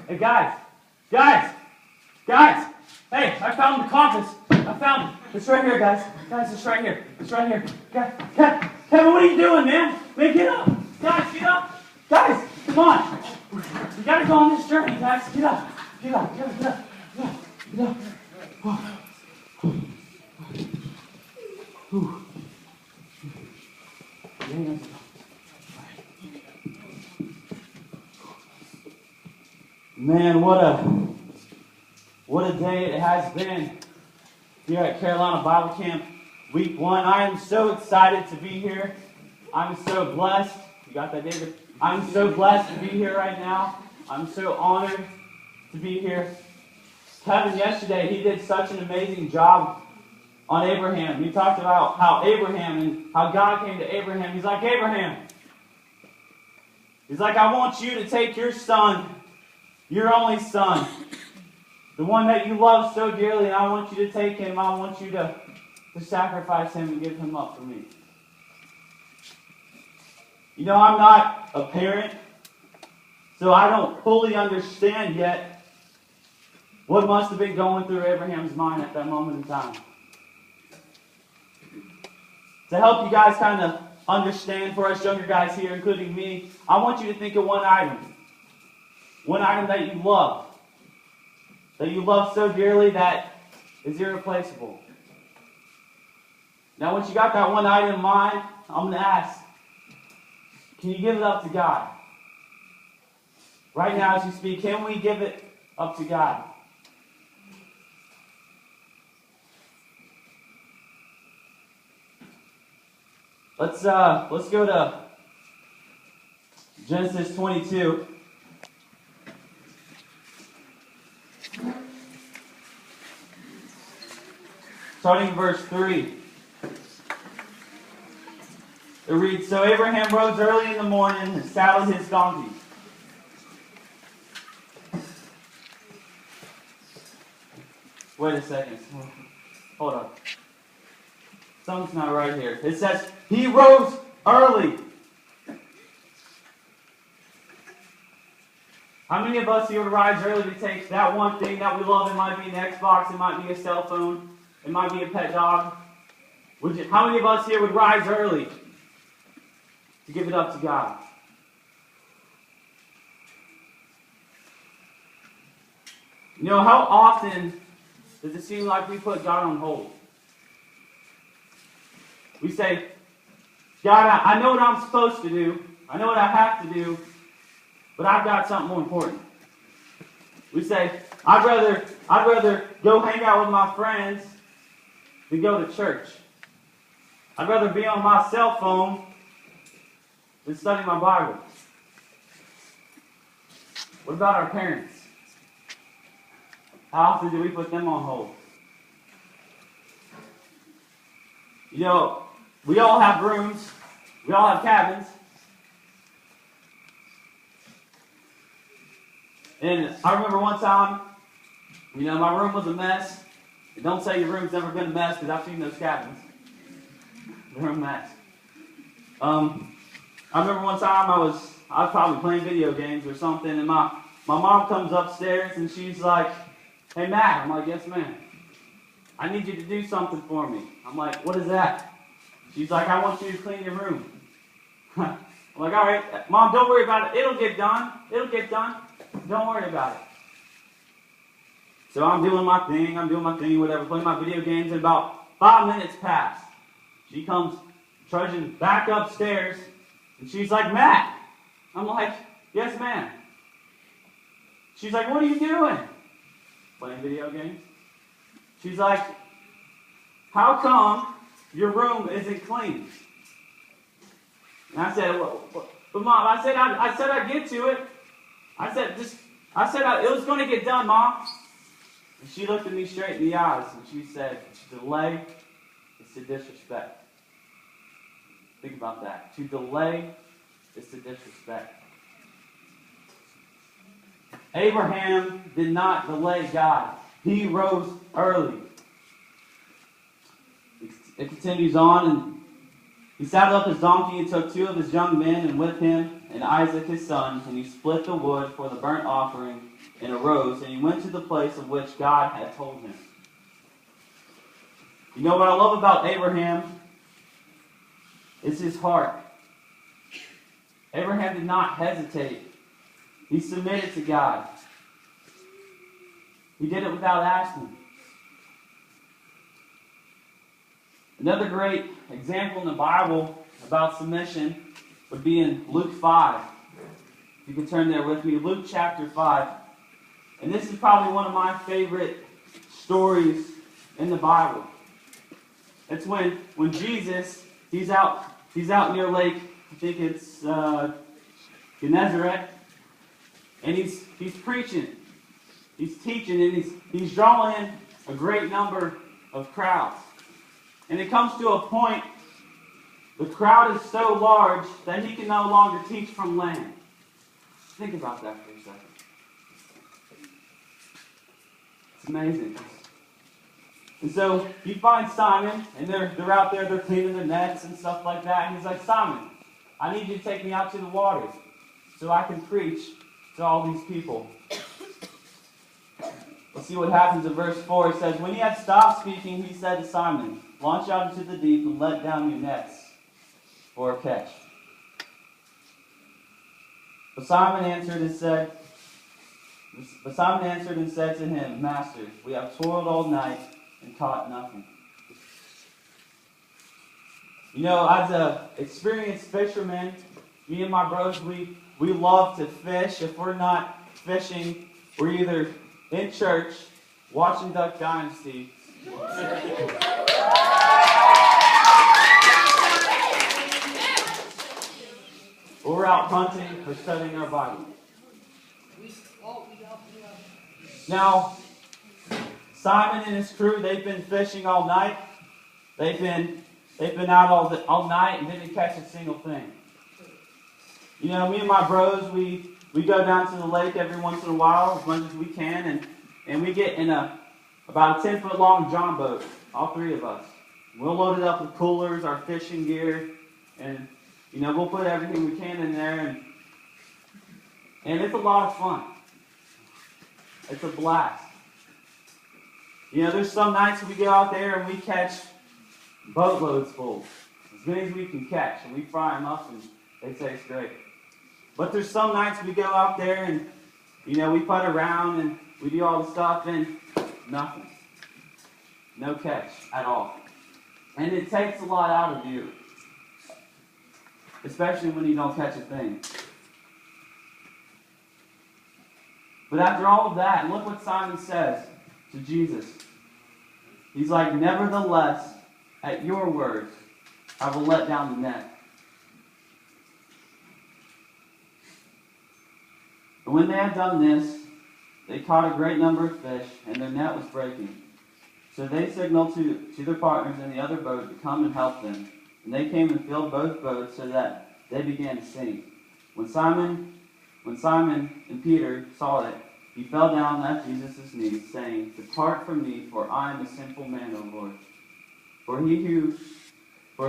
Hey, guys! Hey, I found the compass. I found it. It's right here, guys. Guys, it's right here. It's right here. Kevin, what are you doing, man? Man, get up. Guys, get up. Guys, come on. We got to go on this journey, guys. Get up. Get up. Man, what a day it has been here at Carolina Bible Camp, week 1. I am so excited to be here. I'm so blessed. You got that, David? I'm so blessed to be here right now. I'm so honored to be here. Kevin, yesterday, he did such an amazing job on Abraham. He talked about how Abraham and how God came to Abraham. He's like, Abraham. He's like, I want you to take your son, your only son, the one that you love so dearly, and I want you to take him. I want you to sacrifice him and give him up for me. You know, I'm not a parent, so I don't fully understand yet what must have been going through Abraham's mind at that moment in time. To help you guys kind of understand, for us younger guys here, including me, I want you to think of one item. One item that you love so dearly that is irreplaceable. Now, once you got that one item in mind, I'm going to ask, can you give it up to God? Right now, as you speak, can we give it up to God? Let's go to Genesis 22. Starting in verse 3. It reads, So Abraham rose early in the morning and saddled his donkey. Wait a second. Hold on. Something's not right here. It says, he rose early. How many of us here would rise early to take that one thing that we love? It might be an Xbox, it might be a cell phone, it might be a pet dog. How many of us here would rise early to give it up to God? You know, how often does it seem like we put God on hold? We say, God, I know what I'm supposed to do. I know what I have to do. But I've got something more important. We say, I'd rather go hang out with my friends than go to church. I'd rather be on my cell phone than study my Bible. What about our parents? How often do we put them on hold? You know, we all have rooms. We all have cabins. And I remember one time, you know, my room was a mess. And don't say your room's never been a mess, because I've seen those cabins. They're a mess. I remember one time I was probably playing video games or something, and my mom comes upstairs and she's like, "Hey, Matt." I'm like, "Yes, ma'am. I need you to do something for me." I'm like, "What is that?" She's like, "I want you to clean your room." I'm like, "All right, Mom, don't worry about it. It'll get done. It'll get done. Don't worry about it." So I'm doing my thing, whatever, playing my video games, and about 5 minutes pass. She comes trudging back upstairs, and she's like, "Matt." I'm like, "Yes, ma'am." She's like, "What are you doing?" "Playing video games." She's like, "How come your room isn't clean?" And I said, "But Mom, I said I'd get to it. I said it was going to get done, Mom." And she looked at me straight in the eyes and she said, "To delay is to disrespect." Think about that. To delay is to disrespect. Abraham did not delay God. He rose early. It continues on, and he saddled up his donkey and took 2 of his young men and with him and Isaac his son, and he split the wood for the burnt offering and arose, and he went to the place of which God had told him. You know what I love about Abraham is his heart. Abraham did not hesitate. He submitted to God. He did it without asking. Another great example in the Bible about submission would be in Luke 5. If you can turn there with me, Luke chapter 5. And this is probably one of my favorite stories in the Bible. It's when Jesus, he's out near Lake, I think it's Gennesaret, and he's preaching, he's teaching, and he's drawing in a great number of crowds. And it comes to a point, the crowd is so large that he can no longer teach from land. Think about that for a second. It's amazing. And so he finds Simon, and they're out there, they're cleaning their nets and stuff like that. And he's like, "Simon, I need you to take me out to the waters so I can preach to all these people." Let's see what happens in verse 4. It says, "When he had stopped speaking, he said to Simon, 'Launch out into the deep and let down your nets for a catch.' But Simon answered and said to him, 'Master, we have toiled all night and caught nothing.'" You know, as an experienced fisherman, me and my bros, we love to fish. If we're not fishing, we're either in church, watching Duck Dynasty, or we're out hunting or studying our Bible. Now, Simon and his crew, they've been fishing all night. They've been out all night and didn't catch a single thing. You know, me and my bros, we go down to the lake every once in a while, as much as we can, and we get in about a 10-foot long John boat, all 3 of us. We'll load it up with coolers, our fishing gear, and you know, we'll put everything we can in there, and it's a lot of fun. It's a blast. You know, there's some nights we go out there and we catch boatloads full, as many as we can catch, and we fry them up and they taste great. But there's some nights we go out there and, you know, we putt around and we do all the stuff and nothing. No catch at all. And it takes a lot out of you, especially when you don't catch a thing. But after all of that, look what Simon says to Jesus. He's like, nevertheless, at your word, I will let down the net. And when they had done this, they caught a great number of fish, and their net was breaking. So they signaled to their partners in the other boat to come and help them. And they came and filled both boats so that they began to sink. When Simon and Peter saw it, he fell down at Jesus' knees, saying, "Depart from me, for I am a sinful man, O Lord." For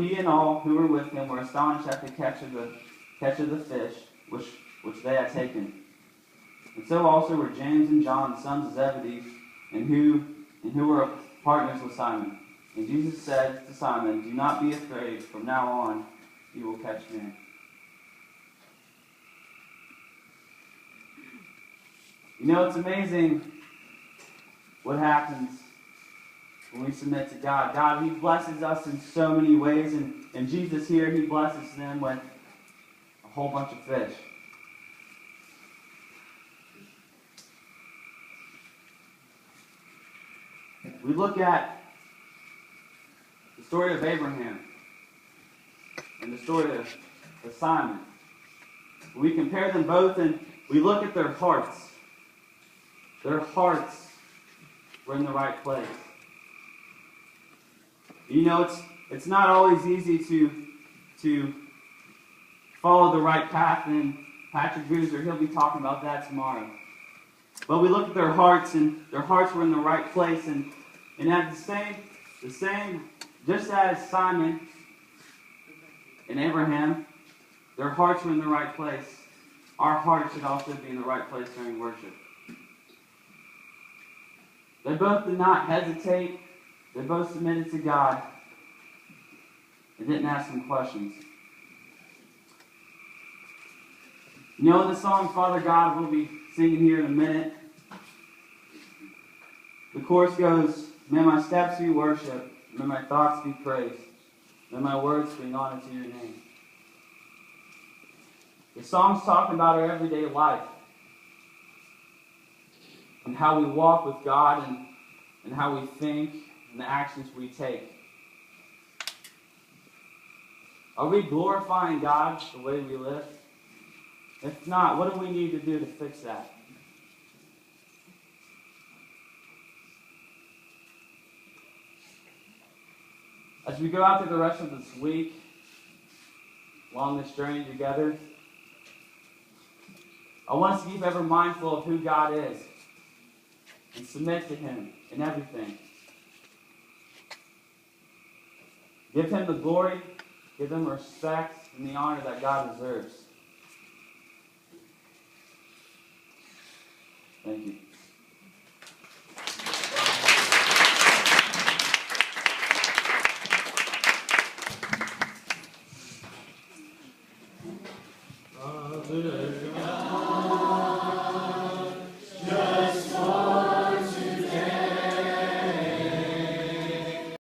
he and all who were with him were astonished at the catch of the fish which they had taken. And so also were James and John, the sons of Zebedee, and who were partners with Simon. And Jesus said to Simon, "Do not be afraid. From now on, you will catch men." You know, it's amazing what happens when we submit to God. God, He blesses us in so many ways. And Jesus here, He blesses them with a whole bunch of fish. We look at the story of Abraham and the story of Simon. We compare them both and we look at their hearts. Their hearts were in the right place. You know, it's not always easy to follow the right path, and Patrick Boozer, he'll be talking about that tomorrow. But we look at their hearts, and their hearts were in the right place, and at the same, just as Simon and Abraham, their hearts were in the right place. Our hearts should also be in the right place during worship. They both did not hesitate. They both submitted to God. They didn't ask Him questions. You know, the song Father God we'll be singing here in a minute. The chorus goes, "May my steps be worship, may my thoughts be praise, may my words bring honor to your name." The song's talking about our everyday life and how we walk with God and how we think and the actions we take. Are we glorifying God the way we live? If not, what do we need to do to fix that? As we go out through the rest of this week, along this journey together, I want us to keep ever mindful of who God is and submit to Him in everything. Give Him the glory, give Him respect and the honor that God deserves. Thank you.